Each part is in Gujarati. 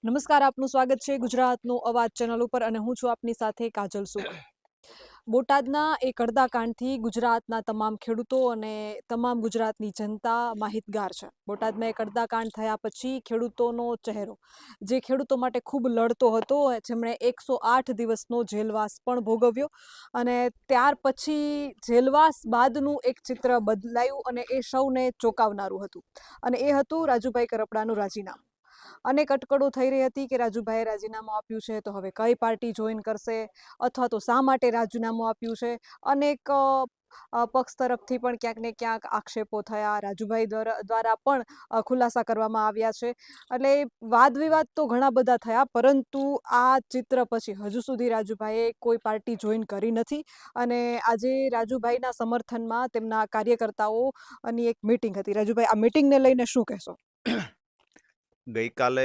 નમસ્કાર, આપનું સ્વાગત છે ગુજરાતનો અવાજ ચેનલ ઉપર અને હું છું આપની સાથે કાજલ સુખ. બોટાદના એક હળદાકાંડથી ગુજરાતના તમામ ખેડૂતો અને તમામ ગુજરાતની જનતા માહિતગાર છે. બોટાદમાં એક હળદાકાંડ થયા પછી ખેડૂતોનો ચહેરો, જે ખેડૂતો માટે ખૂબ લડતો હતો, જેમણે 108 દિવસનો જેલવાસ પણ ભોગવ્યો અને ત્યાર પછી જેલવાસ બાદનું એક ચિત્ર બદલાયું અને એ સૌને ચોંકાવનારું હતું અને એ હતું રાજુભાઈ કરપડાનું રાજીનામું. અનેક અટકળો થઈ રહી હતી કે રાજુભાઈએ રાજીનામું આપ્યું છે તો હવે કઈ પાર્ટી જોઈન કરશે અથવા તો શા માટે રાજીનામું આપ્યું છે. અનેક પક્ષ તરફથી પણ ક્યાંક ને ક્યાંક આક્ષેપો થયા, રાજુભાઈ દ્વારા પણ ખુલાસા કરવામાં આવ્યા છે. એટલે વાદ વિવાદ તો ઘણા બધા થયા, પરંતુ આ ચિત્ર પછી હજુ સુધી રાજુભાઈએ કોઈ પાર્ટી જોઈન કરી નથી અને આજે રાજુભાઈના સમર્થનમાં તેમના કાર્યકર્તાઓની એક મીટિંગ હતી. રાજુભાઈ, આ મીટિંગને લઈને શું કહેશો? ગઈકાલે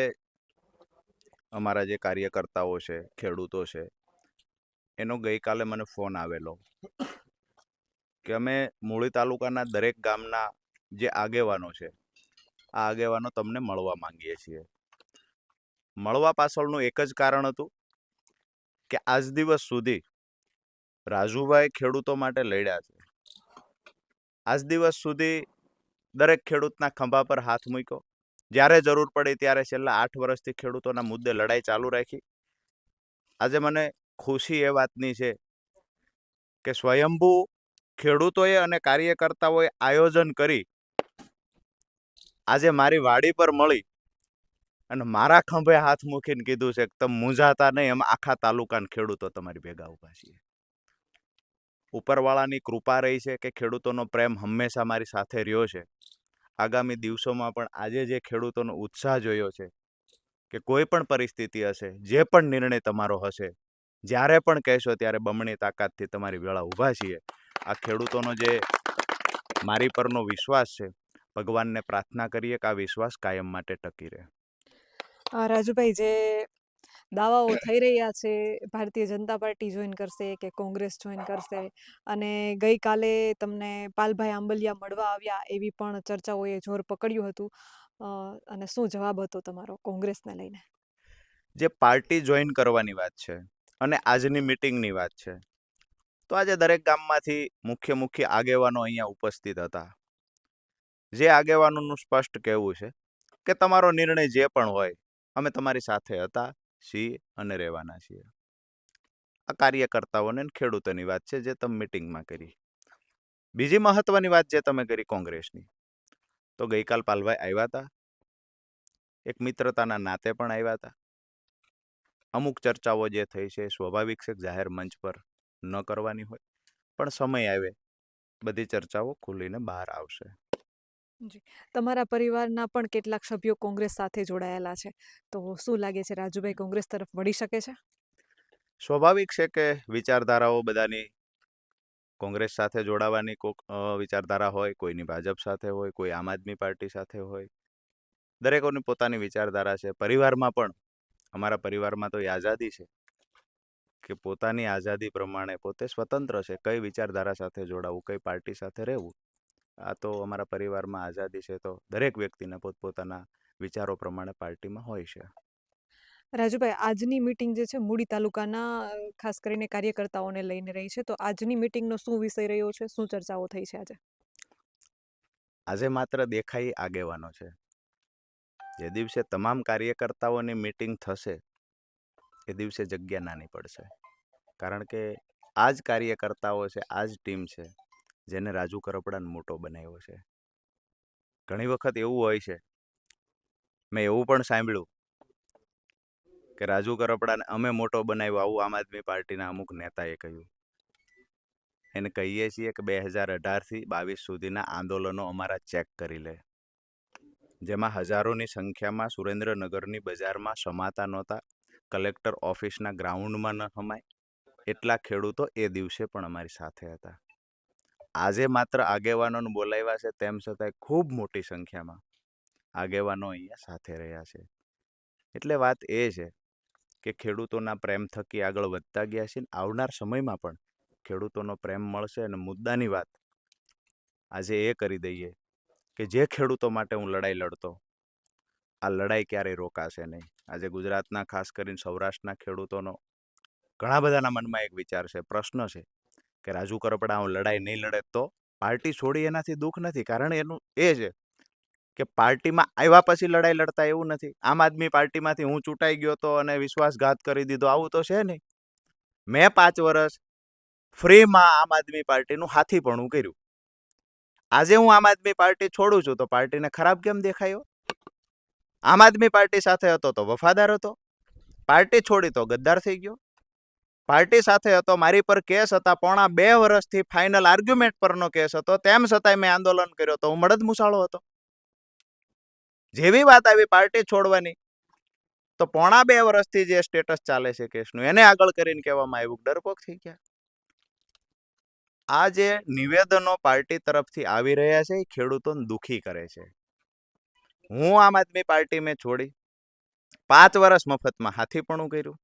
અમારા જે કાર્યકર્તાઓ છે, ખેડૂતો છે, એનો ગઈકાલે મને ફોન આવેલો કે અમે મૂળી તાલુકાના દરેક ગામના જે આગેવાનો છે, આ આગેવાનો તમને મળવા માંગીએ છીએ. મળવા પાછળનું એક જ કારણ હતું કે આજ દિવસ સુધી રાજુભાઈ ખેડૂતો માટે લડ્યા છે. આજ દિવસ સુધી દરેક ખેડૂતના ખંભા પર હાથ મૂક્યો. જ્યારે જરૂર પડી ત્યારે છેલ્લા 8 વર્ષથી ખેડૂતોના મુદ્દે લડાઈ ચાલુ રાખી. આજે મને ખુશી એ વાતની છે કે સ્વયંભૂ ખેડૂતોએ અને કાર્યકર્તાઓએ આયોજન કરી આજે મારી વાડી પર મળી અને મારા ખંભે હાથ મૂકીને કીધું છે કે તમે મૂંઝાતા નહીં, એમ આખા તાલુકાના ખેડૂતો તમારી ભેગા ઉભા છીએ. ઉપરવાળાની કૃપા રહી છે કે ખેડૂતોનો પ્રેમ હંમેશા મારી સાથે રહ્યો છે. આગામી દિવસોમાં પણ આજે જે ખેડૂતોનો ઉત્સાહ જોયો છે કે કોઈ પણ પરિસ્થિતિ હશે, જે પણ નિર્ણય તમારો હશે, જ્યારે પણ કહેશો ત્યારે બમણી તાકાતથી તમારી વેળા ઊભા છીએ. આ ખેડૂતોનો જે મારી પરનો વિશ્વાસ છે, ભગવાનને પ્રાર્થના કરીએ કે આ વિશ્વાસ કાયમ માટે ટકી રહે. રાજુભાઈ, જે દાવાઓ થઈ રહ્યા છે ભારતીય જનતા પાર્ટી જોઈન કરશે કે કોંગ્રેસ જોઈન કરશે, અને ગઈકાલે તમને પાલભાઈ આંબલિયા મળવા આવ્યા એવી પણ ચર્ચાઓએ જોર પકડ્યું હતું, અને શું જવાબ હતો તમારો કોંગ્રેસને લઈને? જે પાર્ટી જોઈન કરવાની વાત છે અને આજની મિટિંગની વાત છે, તો આજે દરેક ગામમાંથી મુખ્ય આગેવાનો અહીંયા ઉપસ્થિત હતા. જે આગેવાનોનું સ્પષ્ટ કહેવું છે કે તમારો નિર્ણય જે પણ હોય, અમે તમારી સાથે હતા, છીએ અને રહેવાના છીએ. આ કાર્યકર્તાઓને અને ખેડૂતોની વાત છે જે તમે મિટિંગમાં કરી. બીજી મહત્વની વાત જે તમે કરી કોંગ્રેસની, તો ગઈકાલ પાલભાઈ આવ્યા હતા, એક મિત્રતાના નાતે પણ આવ્યા હતા. અમુક ચર્ચાઓ જે થઈ છે સ્વાભાવિક છે, જાહેર મંચ પર ન કરવાની હોય, પણ સમય આવે બધી ચર્ચાઓ ખુલીને બહાર આવશે. જી, તમારા પરિવારના પણ કેટલાક સભ્યો કોંગ્રેસ સાથે જોડાયેલા છે, તો શું લાગે છે રાજુભાઈ કોંગ્રેસ તરફ વળી શકે છે? સ્વાભાવિક છે કે વિચારધારાઓ બધાની કોંગ્રેસ સાથે જોડાવાની કોઈક વિચારધારા હોય, કોઈની ભાજપ સાથે હોય, કોઈ આમ આદમી પાર્ટી સાથે હોય. દરેકોની પોતાની વિચારધારા છે. પરિવારમાં પણ અમારા પરિવારમાં તો એ આઝાદી છે કે પોતાની આઝાદી પ્રમાણે પોતે સ્વતંત્ર છે કઈ વિચારધારા સાથે જોડાવું, કઈ પાર્ટી સાથે રહેવું. આ તો અમારા પરિવારમાં આઝાદી છે, તો દરેક વ્યક્તિને પોતપોતાના વિચારો પ્રમાણે પાર્ટીમાં હોય છે. રાજુભાઈ, આજની મીટિંગ જે છે મૂળી તાલુકાના ખાસ કરીને કાર્યકર્તાઓને લઈને રહી છે, તો આજની મીટિંગનો શું વિષય રહ્યો છે, શું ચર્ચાઓ થઈ છે આજે? આજે માત્ર દેખાઈ આગેવાનો છે. જે દિવસે તમામ કાર્યકર્તાઓની મીટિંગ થશે એ દિવસે જગ્યા નાની પડશે. કારણ કે આ જ કાર્યકર્તાઓ છે, આ જ ટીમ છે જેને રાજુ કરપડાને મોટો બનાવ્યો છે. ઘણી વખત એવું હોય છે, મેં એવું પણ સાંભળ્યું કે રાજુ કરપડાને અમે મોટો બનાવ્યો, આવું આમ આદમી પાર્ટીના અમુક નેતાએ કહ્યું. એને કહીએ છીએ કે 2018થી 22 સુધીના આંદોલનો અમારા ચેક કરી લે, જેમાં હજારોની સંખ્યામાં સુરેન્દ્રનગરની બજારમાં સમાતા નહોતા, કલેક્ટર ઓફિસના ગ્રાઉન્ડમાં ન સમાય એટલા ખેડૂતો એ દિવસે પણ અમારી સાથે હતા. આજે માત્ર આગેવાનોને બોલાવ્યા છે, તેમ છતાંય ખૂબ મોટી સંખ્યામાં આગેવાનો અહીંયા સાથે રહ્યા છે. એટલે વાત એ છે કે ખેડૂતોના પ્રેમ થકી આગળ વધતા ગયા છે. આવનાર સમયમાં પણ ખેડૂતોનો પ્રેમ મળશે. અને મુદ્દાની વાત આજે એ કરી દઈએ કે જે ખેડૂતો માટે હું લડાઈ લડતો, આ લડાઈ ક્યારેય રોકાશે નહીં. આજે ગુજરાતના ખાસ કરીને સૌરાષ્ટ્રના ખેડૂતોનો ઘણા બધાના મનમાં એક વિચાર છે, પ્રશ્ન છે કે રાજુ કરપડા હું લડાઈ નહીં લડે તો પાર્ટી છોડી એનાથી દુઃખ નથી. કારણ એનું એ છે કે પાર્ટીમાં આવ્યા પછી લડાઈ લડતા એવું નથી. આમ આદમી પાર્ટીમાંથી હું ચૂંટાઈ ગયો તો અને વિશ્વાસઘાત કરી દીધો, આવું તો છે નહીં. મેં 5 વર્ષ ફ્રીમાં આમ આદમી પાર્ટીનું હાથીપણું કર્યું. આજે હું આમ આદમી પાર્ટી છોડું છું તો પાર્ટીને ખરાબ કેમ દેખાયો? આમ આદમી પાર્ટી સાથે હતો તો વફાદાર હતો, પાર્ટી છોડી તો ગદ્દાર થઈ ગયો. પાર્ટી સાથે હતો, મારી પર કેસ હતા, પોણા 2 વર્ષથી ફાઇનલ આર્ગ્યુમેન્ટ પરનો કેસ હતો, તેમ છતાંય મેં આંદોલન કર્યો તો હું મળદ મુસાળો હતો. જેવી વાત આવી પાર્ટી છોડવાની તો પોણા 2 વર્ષથી જે સ્ટેટસ ચાલે છે કેસનું એને આગળ કરીને કહેવામાં આવ્યું ડરપોક થઈ ગયા. આ જે નિવેદનો પાર્ટી તરફથી આવી રહ્યા છે એ ખેડૂતોને દુખી કરે છે. હું આમ આદમી પાર્ટી મેં છોડી 5 વર્ષ મફતમાં હાથીપણું કર્યું.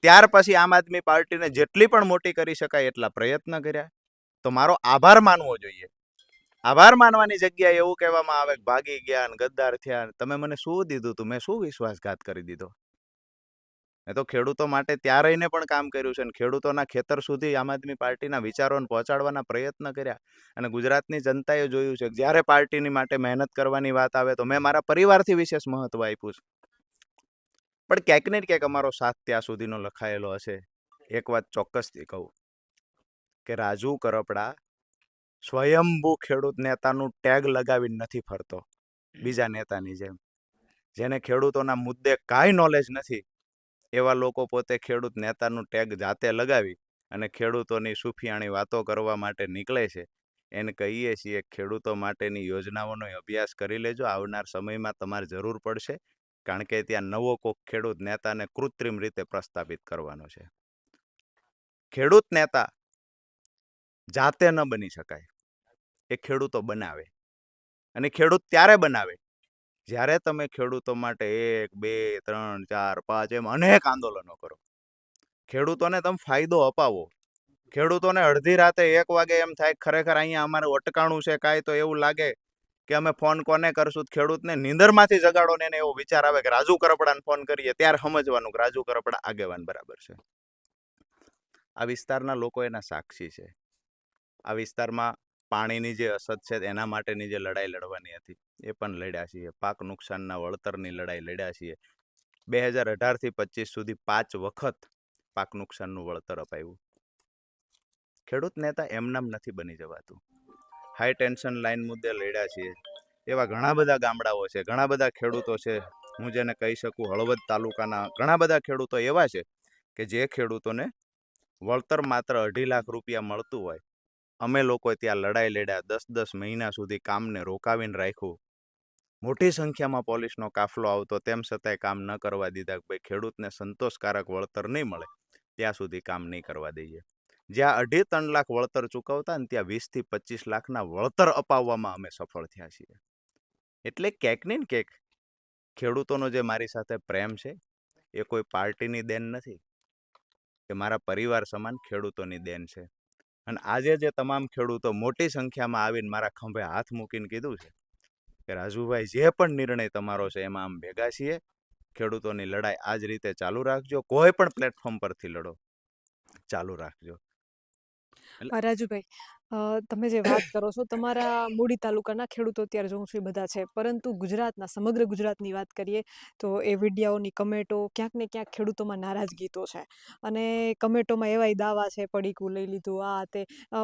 ત્યાર પછી આમ આદમી પાર્ટીને જેટલી પણ મોટી કરી શકાય એટલા પ્રયત્ન કર્યા. તો મારો આભાર માનવો જોઈએ. આભાર માનવાની જગ્યાએ એવું કહેવામાં આવે કે ભાગી ગયા ને ગદ્દાર થયા. તમે મને શું દીધું તું? મેં શું વિશ્વાસઘાત કરી દીધો? મેં તો ખેડૂતો માટે ત્યાં રહીને પણ કામ કર્યું છે અને ખેડૂતોના ખેતર સુધી આમ આદમી પાર્ટીના વિચારોને પહોંચાડવાના પ્રયત્ન કર્યા. અને ગુજરાતની જનતાએ જોયું છે કે જ્યારે પાર્ટીની માટે મહેનત કરવાની વાત આવે તો મેં મારા પરિવારથી વિશેષ મહત્વ આપ્યું છે. પણ ક્યાંક ને ક્યાંક અમારો સાથ ત્યાં સુધીનો લખાયેલો હશે. એક વાત ચોક્કસથી કહું કે રાજુ કરપડા સ્વયંભૂ ખેડૂત નેતાનું ટેગ લગાવીને નથી ફરતો બીજા નેતાની જેમ. જેને ખેડૂતોના મુદ્દે કાંઈ નોલેજ નથી એવા લોકો પોતે ખેડૂત નેતાનું ટેગ જાતે લગાવી અને ખેડૂતોની સુફિયાણી વાતો કરવા માટે નીકળે છે. એને કહીએ છીએ ખેડૂતો માટેની યોજનાઓનો અભ્યાસ કરી લેજો. આવનાર સમયમાં તમારે જરૂર પડશે, કારણ કે ત્યાં નવો કોક ખેડૂત નેતાને કૃત્રિમ રીતે પ્રસ્થાપિત કરવાનો છે. ખેડૂત નેતા જાતે ન બની શકાય, એ ખેડૂતો બનાવે. અને ખેડૂત ત્યારે બનાવે જ્યારે તમે ખેડૂતો માટે 1, 2, 3, 4, 5 એમ અનેક આંદોલનો કરો. ખેડૂતોને તમે ફાયદો અપાવો. ખેડૂતોને અડધી રાતે 1 વાગે એમ થાય ખરેખર અહીંયા અમારું અટકાણું છે કાંઈ, તો એવું લાગે કે અમે ફોન કોને કરશું. ખેડૂતને નીંદરમાંથી જગાડો ને એને એવો વિચાર આવે કે રાજુ કરપડાને ફોન કરીએ, ત્યારે સમજવાનું કે રાજુ કરપડા આગેવાન બરાબર છે. આ વિસ્તારના લોકો એના સાક્ષી છે. આ વિસ્તારમાં પાણીની જે અછત છે એના માટેની જે લડાઈ લડવાની હતી એ પણ લડ્યા છીએ. પાક નુકસાનના વળતરની લડાઈ લડ્યા છીએ. 2018 થી 25 સુધી 5 વખત પાક નુકસાનનું વળતર અપાયું. ખેડૂત નેતા એમનામ નથી બની જવાતું. હાઈ ટેન્શન લાઈન મુદ્દે લડ્યા છીએ. એવા ઘણા બધા ગામડાઓ છે, ઘણા બધા ખેડૂતો છે. હું જેને કહી શકું હળવદ તાલુકાના ઘણા બધા ખેડૂતો એવા છે કે જે ખેડૂતોને વળતર માત્ર 2.5 લાખ રૂપિયા મળતું હોય. અમે લોકો ત્યાં લડાઈ લડ્યા, 10-10 મહિના સુધી કામને રોકાવીને રાખ્યું. મોટી સંખ્યામાં પોલીસનો કાફલો આવતો, તેમ છતાંય કામ ન કરવા દીધા. ભાઈ ખેડૂતને સંતોષકારક વળતર નહીં મળે ત્યાં સુધી કામ નહીં કરવા દઈએ. જ્યાં 2.5-3 લાખ વળતર ચૂકવતા ને ત્યાં 20 થી 25 લાખના વળતર અપાવવામાં અમે સફળ થયા છીએ. એટલે ક્યાંક ને ક્યાંક ખેડૂતોનો જે મારી સાથે પ્રેમ છે એ કોઈ પાર્ટીની દેન નથી, એ મારા પરિવાર સમાન ખેડૂતોની દેન છે. અને આજે જે તમામ ખેડૂતો મોટી સંખ્યામાં આવીને મારા ખંભે હાથ મૂકીને કીધું છે કે રાજુભાઈ જે પણ નિર્ણય તમારો છે એમાં આમ ભેગા છીએ. ખેડૂતોની લડાઈ આ જ રીતે ચાલુ રાખજો, કોઈ પણ પ્લેટફોર્મ પરથી લડો, ચાલુ રાખજો. રાજુભાઈ, તમે જે વાત કરો છો તમારા મૂડી તાલુકાના ખેડૂતો અત્યારે જોઉં છું એ બધા છે, પરંતુ ગુજરાતના સમગ્ર ગુજરાતની વાત કરીએ તો એ વિડીયોની કમેન્ટો ક્યાંક ને ક્યાંક ખેડૂતોમાં નારાજગી તો છે. અને કમેન્ટોમાં એવાય દાવા છે, પડીકું લઈ લીધું, આ તે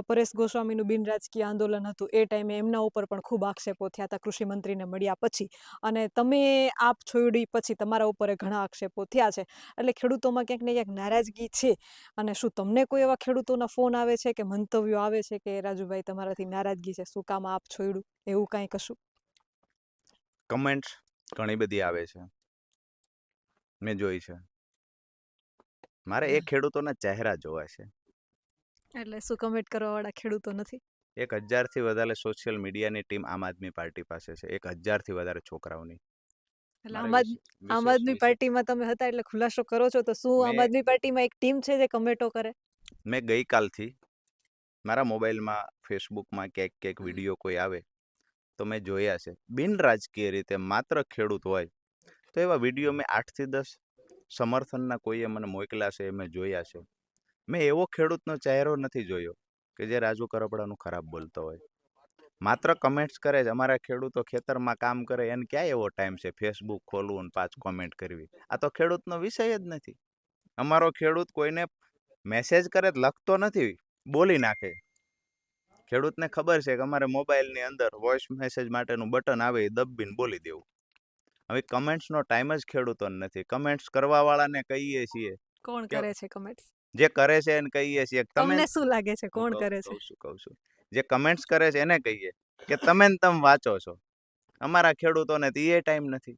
પરેશ ગોસ્વામીનું બિનરાજકીય આંદોલન હતું એ ટાઈમે એમના ઉપર પણ ખૂબ આક્ષેપો થયા હતા કૃષિ મંત્રીને મળ્યા પછી. અને તમે આપ છોડી પછી તમારા ઉપર ઘણા આક્ષેપો થયા છે. એટલે ખેડૂતોમાં ક્યાંક ને ક્યાંક નારાજગી છે. અને શું તમને કોઈ એવા ખેડૂતોના ફોન આવે છે કે મંતવ્યો આવે છે કે રાજુભાઈ તમારાથી નારાજગી છે, શું કામ આપ છોડ્યું, એવું કાંઈ કશું? કમેન્ટ્સ ઘણી બધી આવે છે, મેં જોઈ છે. મારે એ ખેડૂતોના ચહેરા જોવા છે. એટલે શું કમેન્ટ કરવાવાળા ખેડૂતો નથી? 1000 થી વધારે સોશિયલ મીડિયાની ટીમ આમ આદમી પાર્ટી પાસે છે, 1000 થી વધારે છોકરાઓની. એટલે આમ આદમી પાર્ટીમાં તમે હતા એટલે ખુલાસો કરો છો, તો શું આમ આદમી પાર્ટીમાં એક ટીમ છે જે કમેન્ટો કરે? મેં ગઈકાલથી મારા મોબાઈલમાં ફેસબુકમાં ક્યાંક વિડીયો કોઈ આવે તો મેં જોયા છે. બિન રાજકીય રીતે માત્ર ખેડૂત હોય તો એવા વિડીયો મેં 8 થી 10 સમર્થનના કોઈએ મને મોકલ્યા છે, એ મેં જોયા છે. મેં એવો ખેડૂતનો ચહેરો નથી જોયો કે જે રાજુ કરપડાનું ખરાબ બોલતો હોય. માત્ર કમેન્ટ્સ કરે છે. અમારા ખેડૂતો ખેતરમાં કામ કરે, એને ક્યાં એવો ટાઈમ છે ફેસબુક ખોલવું અને 5 કોમેન્ટ કરવી? આ તો ખેડૂતનો વિષય જ નથી. અમારો ખેડૂત કોઈને મેસેજ કરે લખતો નથી, બોલી નાખે. ખેડૂતને ખબર છે કે અમારે મોબાઈલની અંદર વોઇસ મેસેજ માટેનું બટન આવે, એ દબીને બોલી દેવું. હવે કમેન્ટ્સનો ટાઈમ જ ખેડૂતોને નથી. કમેન્ટ્સ કરવાવાળાને કહીએ છીએ, કોણ કે કરે છે કમેન્ટ્સ? જે કરે છે એને કહીએ છીએ કે તમે તમને શું લાગે છે હું કોણ કરે છે? કહું છું જે કમેન્ટ્સ કરે છે એને કહીએ કે તમે ને તમે વાંચો છો. અમારા ખેડૂતોને તો એ ટાઈમ નથી.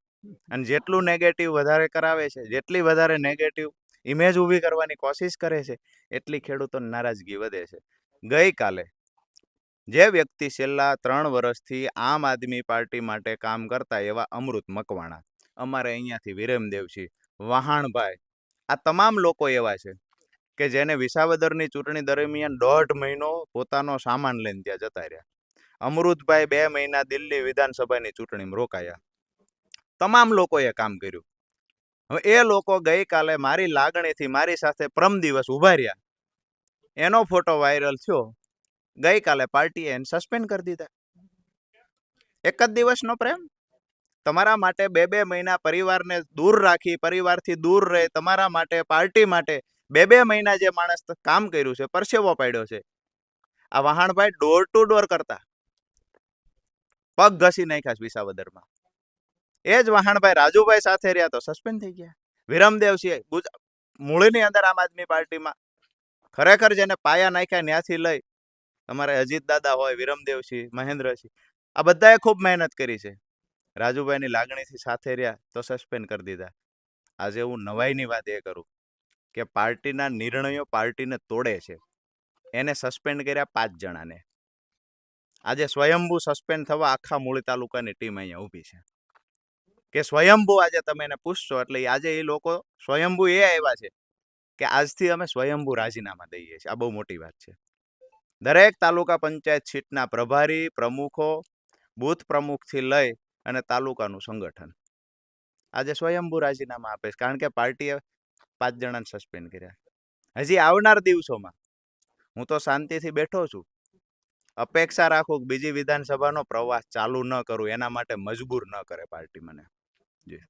અને જેટલું નેગેટિવ વધારે કરાવે છે, જેટલી વધારે નેગેટિવ ઇમેજ ઊભી કરવાની કોશિશ કરે છે, એટલી ખેડૂતોની નારાજગી વધે છે. ગઈકાલે જે વ્યક્તિ છેલ્લા 3 વર્ષથી આમ આદમી પાર્ટી માટે કામ કરતા એવા અમૃત મકવાણા, અમારે અહીંયાથી વિરેમદેવસિંહ, વહાણભાઈ, આ તમામ લોકો એવા છે કે જેને વિસાવદરની ચૂંટણી દરમિયાન 1.5 મહિનો પોતાનો સામાન લઈને ત્યાં જતા રહ્યા. અમૃતભાઈ 2 મહિના દિલ્હી વિધાનસભાની ચૂંટણીમાં રોકાયા. તમામ લોકોએ કામ કર્યું. હવે એ લોકો ગઈકાલે મારી લાગણીથી મારી સાથે પ્રમ દિવસ ઉભા રહ્યા. એનો ફોટો વાયરલ થયો. ગઈકાલે પાર્ટીએ એને સસ્પેન્ડ કરી દીધા. એક જ દિવસનો પ્રેમ? તમારા માટે 2 મહિના પરિવારને દૂર રાખી, પરિવારથી દૂર રહે, તમારા માટે, પાર્ટી માટે 2 મહિના જે માણસ કામ કર્યું છે, પરસેવો પાડ્યો છે. આ વહાણભાઈ ડોર ટુ ડોર કરતા, પગ ઘસી નાખ્યા વિસાવદરમાં. એ જ વહાણભાઈ રાજુભાઈ સાથે રહ્યા તો સસ્પેન્ડ થઈ ગયા. વિરમદેવસિંહ મૂળની અંદર આમ આદમી પાર્ટીમાં ખરેખર જેને પાયા નાખ્યા ત્યાંથી લઈ અમારે અજીત દાદા હોય, વિરમદેવસિંહ, મહેન્દ્રસિંહ, આ બધાએ ખૂબ મહેનત કરી છે. રાજુભાઈની લાગણીથી સાથે રહ્યા તો સસ્પેન્ડ કરી દીધા. આજે હું નવાઈની વાત એ કરું કે પાર્ટીના નિર્ણયો પાર્ટીને તોડે છે. એને સસ્પેન્ડ કર્યા 5 જણાને. આજે સ્વયંભૂ સસ્પેન્ડ થવા આખા મૂળી તાલુકાની ટીમ અહીંયા ઊભી છે કે સ્વયંભૂ આજે તમે એને પૂછશો એટલે આજે એ લોકો સ્વયંભૂ એ આવ્યા છે કે આજથી અમે સ્વયંભૂ રાજીનામા દઈએ છીએ. આ બહુ મોટી વાત છે. દરેક તાલુકા પંચાયત સીટના પ્રભારી, પ્રમુખો, બૂથ પ્રમુખથી લઈ અને તાલુકાનું સંગઠન આજે સ્વયંભૂ રાજીનામા આપે છે, કારણ કે પાર્ટીએ 5 જણાને સસ્પેન્ડ કર્યા. હજી આવનાર દિવસોમાં હું તો શાંતિથી બેઠો છું. અપેક્ષા રાખું કે બીજી વિધાનસભાનો પ્રવાસ ચાલુ ન કરું, એના માટે મજબૂર ન કરે પાર્ટી મને. જી.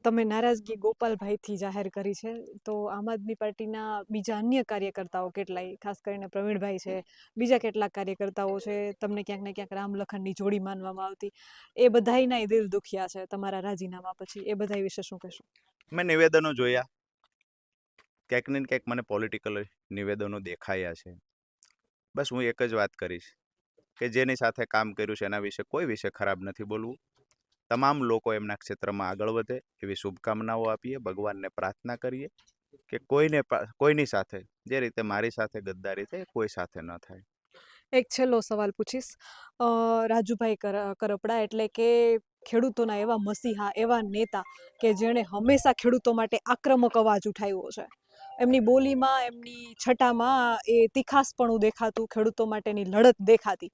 તમે નારાજગી ગોપાલભાઈથી જાહેર કરી છે, તો આમ આદમી પાર્ટીના બીજા અન્ય કાર્યકર્તાઓ કેટલાય, ખાસ કરીને પ્રવીણભાઈ છે, બીજા કેટલાક કાર્યકર્તાઓ છે, તમને ક્યાંક ને ક્યાંક રામલખનની જોડી માનવામાં આવતી, એ બધાયના દિલ દુખ્યા છે તમારા રાજીનામા પછી. એ બધા વિશે શું કહેશો? મેં નિવેદનો જોયા, ક્યાંક ને ક્યાંક મને પોલિટિકલ નિવેદનો દેખાયા છે. બસ હું એક જ વાત કરીશ કે જેની સાથે કામ કર્યું છે એના વિશે કોઈ વિશે ખરાબ નથી બોલવું. તમામ લોકો એમના ક્ષેત્રમાં આગળ વધે એવી શુભકામનાઓ આપીએ, ભગવાનને પ્રાર્થના કરીએ કે કોઈની સાથે જે રીતે મારી સાથે ગદ્દારી થઈ કોઈ સાથે ન થાય. એક છેલ્લો સવાલ પૂછીશ. રાજુભાઈ કરપડા એટલે કે ખેડૂતોના એવા મસીહા, એવા નેતા કે જેણે હંમેશા ખેડૂતો માટે આક્રમક અવાજ ઉઠાવ્યો છે. એમની બોલીમાં, એમની છટામાં એ તીખાસપણું દેખાતું, ખેડૂતો માટેની લડત દેખાતી.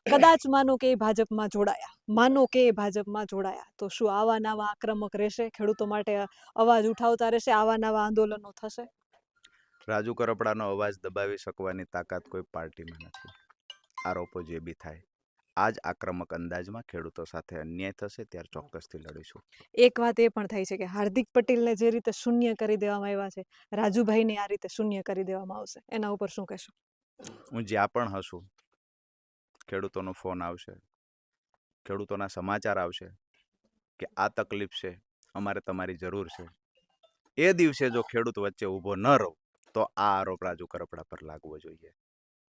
કદાચ માનો કે એ ભાજપમાં જોડાયા, તો શું આવા નવા આક્રમક રહેશે? ખેડૂતો માટે અવાજ ઉઠાવતા રહેશે? આવા નવા આંદોલનો થશે? રાજુ કરપડાનો અવાજ દબાવી શકવાની તાકાત કોઈ પાર્ટીમાં નથી. આરોપો જે બી થાય, આ જ આક્રમક અંદાજમાં ખેડૂતો સાથે અન્યાય થશે ત્યારે ચોક્કસથી લડીશું. એક વાત એ પણ થાય છે કે હાર્દિક પટેલને જે રીતે શૂન્ય કરી દેવામાં આવ્યા છે, રાજુભાઈને આ રીતે શૂન્ય કરી દેવામાં આવશે. એના ઉપર શું કહેશો? હું જ્યાં પણ હશું, ખેડૂતોનો ફોન આવશે, ખેડૂતોના સમાચાર આવશે કે આ તકલીફ છે, અમારે તમારી જરૂર છે. એ દિવસે જો ખેડૂત વચ્ચે ઊભો ન રહું તો આ આરોપ રાજુ કરપડા પર લાગવો જોઈએ.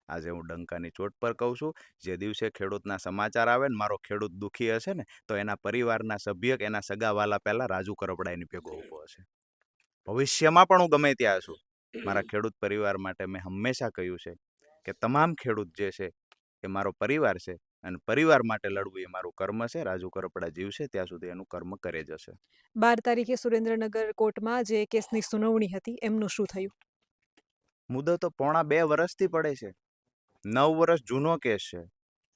આજે હું ડંકાની ચોટ પર કહું છું, જે દિવસે ખેડૂતના સમાચાર આવે ને મારો ખેડૂત દુઃખી હશે ને તો એના પરિવારના સભ્ય કે એના સગાવાલા પહેલા રાજુ કરપડા એની ભેગો ઊભો હશે. ભવિષ્યમાં પણ હું ગમે ત્યાં છું, મારા ખેડૂત પરિવાર માટે મેં હંમેશા કહ્યું છે કે તમામ ખેડૂત જે છે એ મારો પરિવાર છે અને પરિવાર માટે લડવું એ મારું કર્મ છે. રાજુ કરપડા જીવશે ત્યાં સુધી એનું કર્મ કરે જશે. 12 તારીખે સુરેન્દ્રનગર કોર્ટમાં જે કેસની સુનાવણી હતી, એમનું શું થયું? મુદ્દો તો પોણા 2 વર્ષથી પડે છે. 9 વર્ષ જૂનો કેસ છે.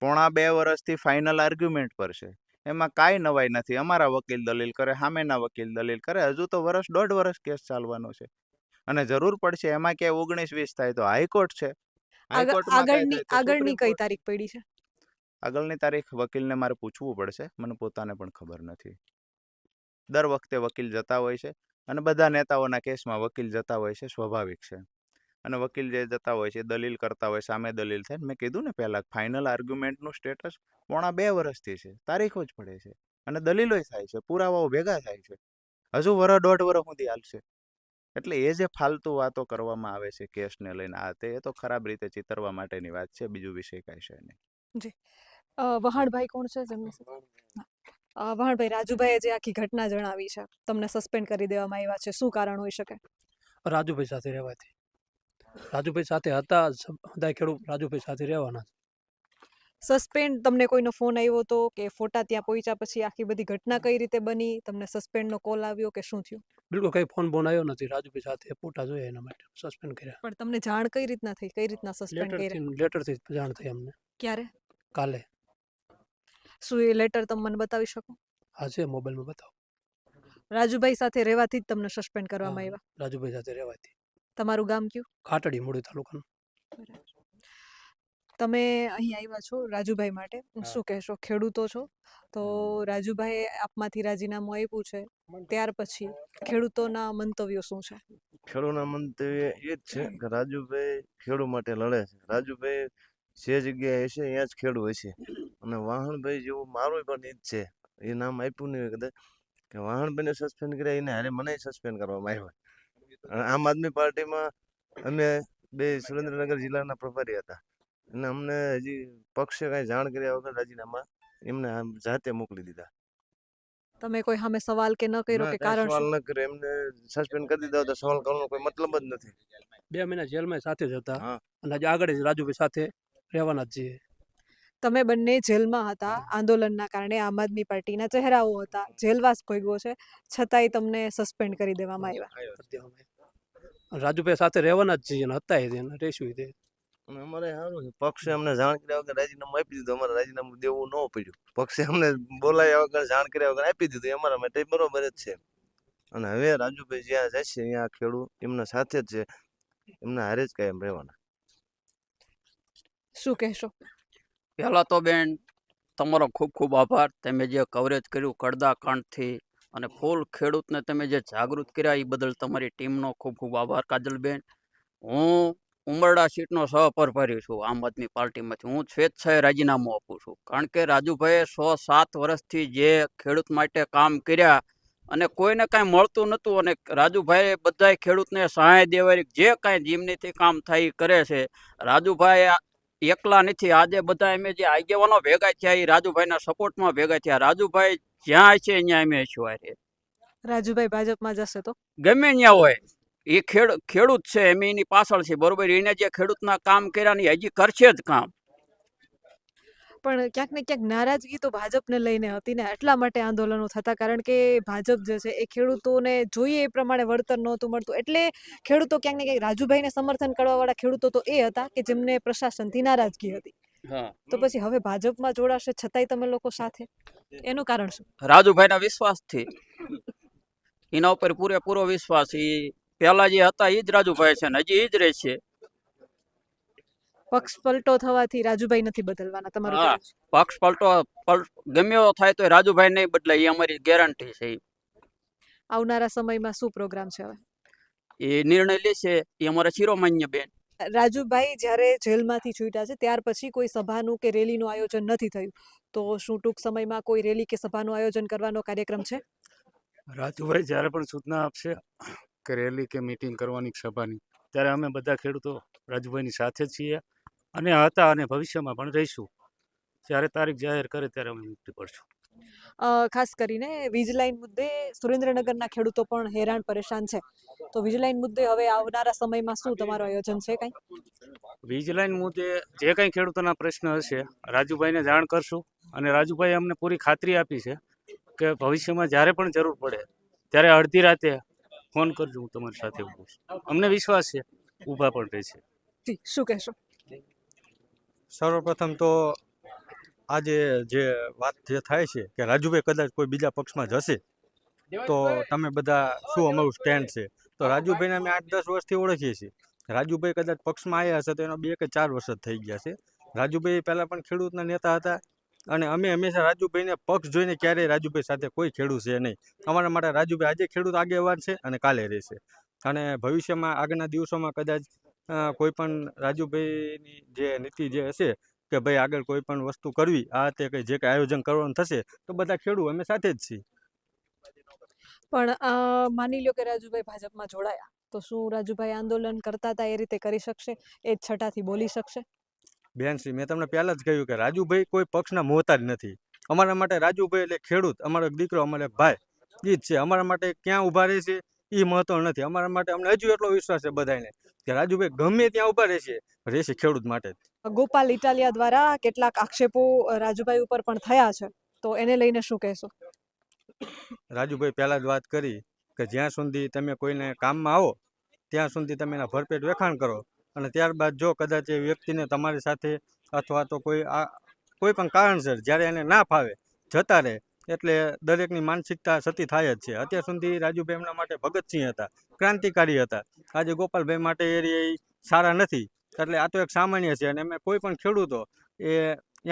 પોણા 2 વર્ષથી ફાઇનલ આર્ગ્યુમેન્ટ પર છે. એમાં કાંઈ નવાઈ નથી. અમારા વકીલ દલીલ કરે, સામેના વકીલ દલીલ કરે. હજુ તો વર્ષ, 1.5 વર્ષ કેસ ચાલવાનો છે. અને જરૂર પડશે એમાં ક્યાંય 19-20 થાય તો હાઈકોર્ટ છે. હાઈકોર્ટમાં કાંઈ થાય તો આગળની સુપ્રીમ કઈ કોર્ટ. તારીખ પડી છે? આગળની તારીખ વકીલને મારે પૂછવું પડશે. મને પોતાને પણ ખબર નથી. દર વખતે વકીલ જતા હોય છે અને બધા નેતાઓના કેસમાં વકીલ જતા હોય છે, સ્વાભાવિક છે. અને વકીલ જે જતા હોય છે દલીલ કરતા હોય, સામે દલીલ થાય. મેં કીધું ને પહેલા, ફાઇનલ આર્ગ્યુમેન્ટનું સ્ટેટસ પોણા 2 વર્ષથી છે. તારીખો જ પડે છે અને દલીલોય થાય છે, પુરાવાઓ ભેગા થાય છે. હજુ 1.5 વર્ષ સુધી હાલશે. એટલે એ જે ફાલતુ વાતો કરવામાં આવે છે કેસને લઈને, આ તે, એ તો ખરાબ રીતે ચિતરવા માટેની વાત છે. બીજું વિષય કાંઈ છે નહીં. જી. વહાણભાઈ કોણ છે જેમની સાથે? વહાણભાઈ, રાજુભાઈએ જે આખી ઘટના જણાવી છે, તમને સસ્પેન્ડ કરી દેવામાં આવ્યા છે, શું કારણ હોઈ શકે? રાજુભાઈ સાથે રહેવાથી. રાજુભાઈ સાથે હતા, બધા ખેડૂત રાજુભાઈ સાથે રહેવાના. સસ્પેન્ડ, તમને કોઈનો ફોન આવ્યો હતો કે ફોટા ત્યાં પહોંચ્યા પછી આખી બધી ઘટના કઈ રીતે બની? તમને સસ્પેન્ડનો કોલ આવ્યો કે શું થયું? બિલકુલ કંઈ ફોન બોન આવ્યો નથી. રાજુભાઈ સાથે ફોટા જોયા એના માટે સસ્પેન્ડ કર્યા. પણ તમને જાણ કઈ રીતના થઈ? કઈ રીતના સસ્પેન્ડ કર્યા? લેટરથી જાણ થઈ અમને ક્યારે? કાલે. શું એ લેટર તમે મને બતાવી શકો? હા છે, મોબાઈલમાં બતાવો. રાજુભાઈ સાથે રહેવાથી જ તમને સસ્પેન્ડ કરવામાં આવ્યા? રાજુભાઈ સાથે રહેવાથી. તમારું ગામ કયું? ખાટડી, મૂળી તાલુકાનું. તમે અહીં આવ્યા છો રાજુભાઈ માટે, શું કહેશો? ખેડૂતો છો તો રાજુભાઈએ આપમાંથી રાજીનામું આપ્યું છે, ત્યાર પછી ખેડૂતોના મંતવ્યો શું છે? ખેડૂતના મંતવ્ય એ જ છે કે રાજુભાઈ ખેડૂત માટે લડે છે. રાજુભાઈ જે જગ્યાએ હશે ત્યાં જ ખેડૂત હશે. અને વાહણભાઈ જેવું મારું પણ ઈ જ છે. એ નામ આપ્યું નહીં કદાચ, કે વાહણભાઈને સસ્પેન્ડ કર્યા, એને હારે મને સસ્પેન્ડ કરવામાં આવ્યા. અને આમ આદમી પાર્ટીમાં અમે બે સુરેન્દ્રનગર જિલ્લાના પ્રભારી હતા. અને અમને હજી પક્ષે કાંઈ જાણ કર્યા વગર રાજીનામા એમને આમ જાતે મોકલી દીધા. તમે કોઈ સામે સવાલ કે ન કર્યો કે ના, કાંઈ કારણ સવાલ શું? ન કરે, એમને સસ્પેન્ડ કરી દીધા તો સવાલ કરવાનો કોઈ મતલબ જ નથી. 2 મહિના જેલમાં સાથે જ હતા. હા. અને આજે આગળ જ રાજુભાઈ સાથે રહેવાના જ છીએ. તમે બંને જેલમાં હતા આંદોલનના કારણે, આમ આદમી પાર્ટીના ચહેરાઓ હતા, જેલવાસ ભોગવ્યો છે, છતાંય તમને સસ્પેન્ડ કરી દેવામાં આવ્યા. રાજુભાઈ સાથે રહેવાના જ છીએ અને હતા એને રહેશું તે. અને અમારે સારું છે, પક્ષે અમને જાણ કર્યા વગર રાજીનામું આપી દીધું. અમારે રાજીનામું દેવું ન પડ્યું. પક્ષે અમને બોલાયા વગર, જાણ કર્યા વગર આપી દીધું. એ અમારા માટે બરોબર જ છે. અને હવે રાજુભાઈ જ્યાં જશે ત્યાં ખેડૂત એમના સાથે જ છે, એમના હારે જ કાયમ રહેવાના. શું કહેશો? પહેલાં તો બેન, તમારો ખૂબ ખૂબ આભાર. તમે જે કવરેજ કર્યું કડદા કાંડથી અને ફૂલ ખેડૂતને તમે જે જાગૃત કર્યા એ બદલ તમારી ટીમનો ખૂબ ખૂબ આભાર કાજલબેન. હું ઉમરડા સીટનો સહપ્રભારી છું આમ આદમી પાર્ટીમાંથી. હું સ્વેચ્છાએ રાજીનામું આપું છું, કારણ કે રાજુભાઈએ 6-7 વર્ષથી જે ખેડૂત માટે કામ કર્યા અને કોઈને કાંઈ મળતું નહોતું, અને રાજુભાઈએ બધાય ખેડૂતને સહાય દેવાની જે કાંઈ જીમનીથી કામ થાય એ કરે છે. રાજુભાઈ એકલા નથી. આજે બધા અમે જે આગેવાનો ભેગા થયા એ રાજુભાઈના સપોર્ટમાં ભેગા થયા. રાજુભાઈ જ્યાં છે ત્યાં અમે હશું. આરે રાજુભાઈ ભાજપમાં જશે તો? ગમે ત્યાં હોય, એ ખેડૂત છે, એમ એની પાછળ છે, બરોબર. એને જે ખેડૂતના કામ કર્યા ને હજી કરશે જ કામ. પણ ક્યાંક ને ક્યાંક નારાજગી તો ભાજપને લઈને હતી ને, એટલા માટે આંદોલનો થતા, કારણ કે ભાજપ જે છે એ ખેડૂતોને જોઈએ એ પ્રમાણે વળતર નહોતું મળતું. એટલે ખેડૂતો ક્યાંક ને ક્યાંક રાજુભાઈને સમર્થન કરવાવાળા ખેડૂતો તો એ હતા કે જેમને પ્રશાસનથી નારાજગી હતી. તો પછી હવે ભાજપમાં જોડાશે છતાંય તમે લોકો સાથે, એનું કારણ શું? રાજુભાઈના વિશ્વાસથી, એના ઉપર પૂરેપૂરો વિશ્વાસ. એ પહેલા જે હતા એ જ રાજુભાઈ છે ને હજી એ જ રહેશે. પક્ષ પલટો થવાથી રાજુભાઈ નથી બદલવાના, તમારું હા, કહેવું છે? પક્ષ પલટો ગમે એવો થાય તો રાજુભાઈ નહીં બદલાય, એ અમારી ગેરંટી છે. આવનારા સમયમાં શું પ્રોગ્રામ છે હવે? એ નિર્ણય લેશે એ અમારા શિરોમાન્ય બેન. રાજુભાઈ જ્યારે જેલમાંથી છૂટ્યા છે ત્યાર પછી કોઈ સભાનું કે રેલીનું આયોજન નથી થયું, તો શું ટૂંક સમયમાં કોઈ રેલી કે સભાનું આયોજન કરવાનો કાર્યક્રમ છે? રાજુભાઈ જ્યારે પણ સૂચના આપશે કે રેલી કે મીટિંગ કરવાની સભાની, ત્યારે અમે બધા ખેડૂતો રાજુભાઈની સાથે જ છીએ અને હતા અને ભવિષ્યમાં પણ રહીશું. જ્યારે તારીખ જાહેર કરે ત્યારે અમે નીકળી પડશું. ખાસ કરીને વીજ લાઈન મુદ્દે સુરેન્દ્રનગરના ખેડૂતો પણ હેરાન પરેશાન છે, તો વીજ લાઈન મુદ્દે હવે આવનારા સમયમાં શું તમારું આયોજન છે? કંઈ વીજ લાઈન મુદ્દે જે કંઈ ખેડૂતોના પ્રશ્ન હશે રાજુભાઈને જાણ કરશું. અને રાજુભાઈએ અમને પૂરી ખાતરી આપી છે કે ભવિષ્યમાં જ્યારે પણ જરૂર પડે ત્યારે અડધી રાતે ફોન કરજો, હું તમારી સાથે ઊભું છું. અમને વિશ્વાસ છે ઊભા પણ રહેશે. જી, શું કહેશો? સર્વપ્રથમ તો આજે જે વાત જે થાય છે કે રાજુભાઈ કદાચ કોઈ બીજા પક્ષમાં જશે તો તમે બધા શું અમારું સ્ટેન્ડ છે, તો રાજુભાઈને અમે 8-10 વર્ષથી ઓળખીએ છીએ. રાજુભાઈ કદાચ પક્ષમાં આવ્યા હશે તો એનો 2 કે 4 વર્ષ જ થઈ ગયા છે. રાજુભાઈ પહેલાં પણ ખેડૂતના નેતા હતા અને અમે હંમેશા રાજુભાઈને પક્ષ જોઈને ક્યારેય રાજુભાઈ સાથે કોઈ ખેડૂત છે નહીં. અમારા માટે રાજુભાઈ આજે ખેડૂત આગેવાન છે અને કાલે રહેશે અને ભવિષ્યમાં આગળના દિવસોમાં કદાચ કોઈ પણ રાજુભાઈની જે નીતિ જે હશે કે ભાઈ આગળ કોઈ પણ વસ્તુ કરવી આ તે કંઈ જે કંઈ આયોજન કરવાનું થશે તો બધા ખેડૂત અમે સાથે જ છીએ. પણ માની લ્યો કે રાજુભાઈ ભાજપમાં જોડાયા તો શું રાજુભાઈ આંદોલન કરતા હતા એ રીતે કરી શકશે, એ જ છટાથી બોલી શકશે? બેનશ્રી, મેં તમને પહેલાં જ કહ્યું કે રાજુભાઈ કોઈ પક્ષના મોહતાજ નથી. અમારા માટે રાજુભાઈ એટલે ખેડૂત, અમારો એક દીકરો, અમારો એક ભાઈ, એ જ છે. અમારા માટે ક્યાં ઊભા રહે છે એ મહત્વ નથી. અમારા માટે અમને હજુ એટલો વિશ્વાસ છે બધાને કે રાજુભાઈ ગમે ત્યાં ઊભા રહેશે ખેડૂત માટે જ. ગોપાલ ઇટાલિયા દ્વારા કેટલાક આક્ષેપો રાજુભાઈ ઉપર પણ થયા છે, તો એને લઈને શું કહેશો? રાજુભાઈ પહેલાં જ વાત કરી કે જ્યાં સુધી તમે કોઈને કામમાં આવો ત્યાં સુધી તમે એના ભરપેટ વખાણ કરો અને ત્યારબાદ જો કદાચ એ વ્યક્તિને તમારી સાથે અથવા તો કોઈ પણ કારણસર જ્યારે એને ના ફાવે જતા રહે એટલે દરેકની માનસિકતા સતી થાય જ છે. અત્યાર સુધી રાજુભાઈ એમના માટે ભગતસિંહ હતા, ક્રાંતિકારી હતા. આજે ગોપાલભાઈ માટે એ સારા નથી. એટલે આ તો એક સામાન્ય છે અને અમે કોઈ પણ ખેડૂતો એ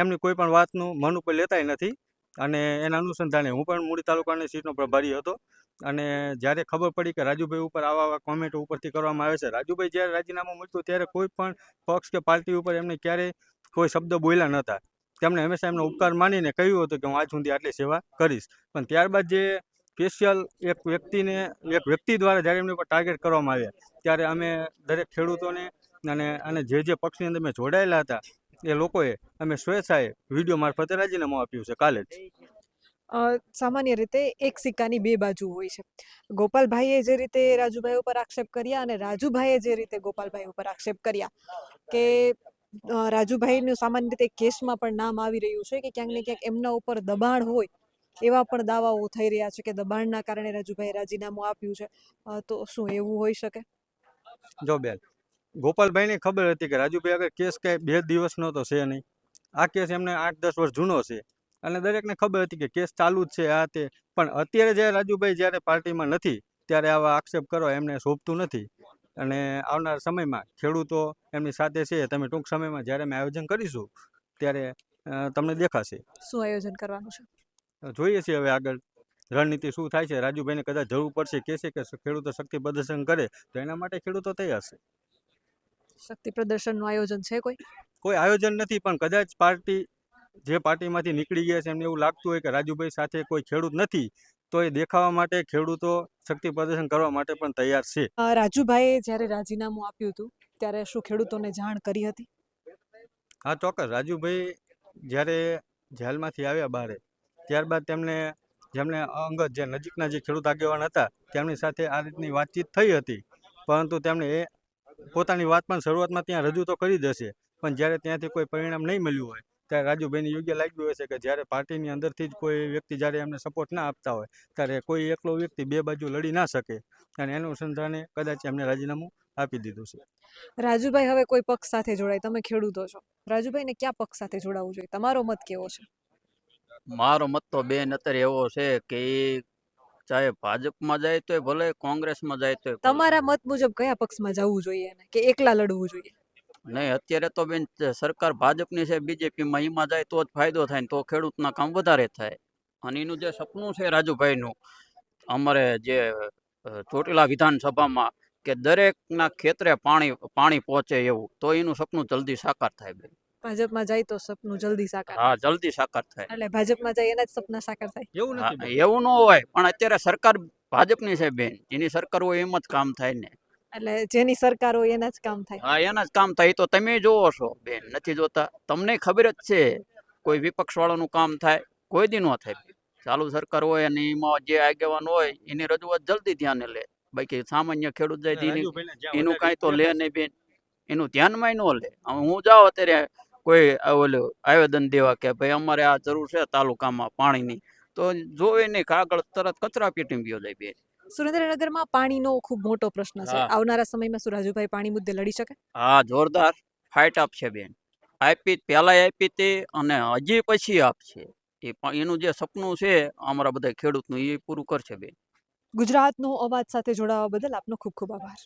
એમની કોઈ પણ વાતનું મન ઉપર લેતાય નથી અને એના અનુસંધાને હું પણ મૂળી તાલુકાની સીટનો પ્રભારી હતો અને જ્યારે ખબર પડી કે રાજુભાઈ ઉપર આવા કોમેન્ટો ઉપરથી કરવામાં આવે છે, રાજુભાઈ જ્યારે રાજીનામું મૂક્યું ત્યારે કોઈ પણ પક્ષ કે પાર્ટી ઉપર એમને ક્યારેય કોઈ શબ્દ બોલ્યા નહોતા. તેમણે હંમેશા એમનો ઉપકાર માનીને કહ્યું હતું કે હું આજ સુધી આટલી સેવા કરીશ. પણ ત્યારબાદ જે સ્પેશિયલ એક વ્યક્તિ દ્વારા જ્યારે એમની ઉપર ટાર્ગેટ કરવામાં આવ્યા ત્યારે અમે દરેક ખેડૂતોને અને જે પક્ષની અંદર મેં જોડાયેલા હતા એ લોકોએ અમે સ્વેચ્છાએ વિડીયો મારફતે રાજીનામું આપ્યું છે કાલે જ. સામાન્ય રીતે એક સિક્કાની બે બાજુ હોય છે. ગોપાલભાઈએ જે રીતે રાજુભાઈ ઉપર આક્ષેપ કર્યા અને રાજુભાઈએ જે રીતે ગોપાલભાઈ ઉપર આક્ષેપ કર્યા કે રાજુભાઈનું સામાન્ય રીતે કેસમાં પણ નામ આવી રહ્યું છે કે ક્યાંક ને ક્યાંક એમના ઉપર દબાણ હોય એવા પણ દાવાઓ થઈ રહ્યા છે કે દબાણના કારણે રાજુભાઈએ રાજીનામું આપ્યું છે. તો શું એવું હોઈ શકે? જો બેન, ગોપાલભાઈને ખબર હતી કે રાજુભાઈ આગળ કેસ કાંઈ 2 દિવસનો તો છે નહીં. આ કેસ એમને 8-10 વર્ષ જૂનો છે અને દરેકને ખબર હતી કે કેસ ચાલુ જ છે આ તે. પણ અત્યારે જ્યારે રાજુભાઈ જ્યારે પાર્ટીમાં નથી ત્યારે આવા આક્ષેપ કરવા એમને શોભતું નથી અને આવનાર સમયમાં ખેડૂતો એમની સાથે છે. તમે ટૂંક સમયમાં જ્યારે અમે આયોજન કરીશું ત્યારે તમને દેખાશે. શું આયોજન કરવાનું છે? જોઈએ છીએ હવે આગળ રણનીતિ શું થાય છે. રાજુભાઈને કદાચ જરૂર પડશે કહેશે કે ખેડૂતો શક્તિ પ્રદર્શન કરે તો એના માટે ખેડૂતો તૈયાર છે. શક્તિ પ્રદર્શનનું આયોજન છે કોઈ આયોજન નથી પણ કદાચ જે પાર્ટીમાંથી નીકળી ગયા છે એમને એવું લાગતું હોય કે રાજુભાઈ સાથે કોઈ ખેડૂત નથી તો એ દેખાવા માટે ખેડૂતો શક્તિ પ્રદર્શન કરવા માટે પણ તૈયાર છે. રાજુભાઈએ જ્યારે રાજીનામું આપ્યું હતું ત્યારે શું ખેડૂતોને જાણ કરી હતી? હા, ચોક્કસ. રાજુભાઈ જ્યારે જેલમાંથી આવ્યા બહાર ત્યારબાદ જેમને અંગત જે નજીકના જે ખેડૂત આગેવાન હતા તેમની સાથે આ રીતની વાતચીત થઈ હતી પરંતુ તેમણે એ પોતાની વાત પણ શરૂઆતમાં ત્યાં રજૂ તો કરી જ હશે પણ જ્યારે ત્યાંથી કોઈ પરિણામ નહીં મળ્યું હોય ત્યારે રાજુભાઈને યોગ્ય લાગ્યું હશે કે જ્યારે પાર્ટીની અંદરથી જ કોઈ વ્યક્તિ જ્યારે એમને સપોર્ટ ના આપતા હોય ત્યારે કોઈ એકલો વ્યક્તિ બે બાજુ લડી ના શકે અને એનું અનુસંધાને કદાચ એમને રાજીનામું આપી દીધું છે. રાજુભાઈ હવે કોઈ પક્ષ સાથે જોડાય, તમે ખેડૂતો છો, રાજુભાઈને કયા પક્ષ સાથે જોડાવવું જોઈએ? તમારો મત કેવો છે? મારો મત તો બેન અત્યારે એવો છે કે ઈ ચાહે ભાજપમાં જાય તોય ભલે, કોંગ્રેસમાં જાય તોય ભલે. તમારા મત મુજબ કયા પક્ષમાં જવું જોઈએ એને કે એકલા લડવું જોઈએ? નહીં, અત્યારે તો બેન સરકાર ભાજપની છે, બીજેપીમાં એમાં જાય તો જ ફાયદો થાય ને તો ખેડૂતના કામ વધારે થાય. અને એનું જે સપનું છે રાજુભાઈનું, અમારે જે ચોટીલા વિધાનસભામાં કે દરેકના ખેતરે પાણી પહોંચે એવું, તો એનું સપનું જલ્દી સાકાર થાય બેન. ભાજપમાં જાય તો સપનું જલ્દી સાકાર હા, જલ્દી સાકાર થાય. એટલે ભાજપમાં જાય એના જ સપના સાકાર થાય? એવું હા, નથી. એવું ન હોય પણ અત્યારે સરકાર ભાજપની છે બેન, જેની સરકાર હોય એમ જ કામ થાય ને. એટલે જેની સરકાર હોય એના જ કામ થાય? હા, એના જ કામ થાય. તો તમે જોવો છો બેન, નથી જોતા? તમને ખબર જ છે કોઈ વિપક્ષ વાળાનું કામ થાય કોઈ દી ન થાય. ચાલુ સરકાર હોય અને એમાં જે આગેવાન હોય એની રજૂઆત જલ્દી ધ્યાને લે. બાકી સામાન્ય ખેડૂત જાય એનું કાંઈ તો લે નહીં બેન, એનું ધ્યાનમાં ન લે. હું જાઉં અત્યારે કોઈ ઓલું આવેદન દેવા કે ભાઈ અમારે આ જરૂર છે તાલુકામાં પાણીની, તો જોવે નહીં, કાગળ તરત કચરા પેટીમાં ગયો જાય બેન. સુરેન્દ્રનગરમાં પાણીનો ખૂબ મોટો પ્રશ્ન છે. હા. આવનારા સમયમાં શું રાજુભાઈ પાણી મુદ્દે લડી શકે? હા, જોરદાર ફાઇટ આપશે બેન. આપી પહેલાંય આપી હતી અને હજી પછી આપશે. એ પણ એનું જે સપનું છે અમારા બધા ખેડૂતનું એ પૂરું કરશે બેન. ગુજરાતનો અવાજ સાથે જોડાવા બદલ આપનો ખૂબ ખૂબ આભાર.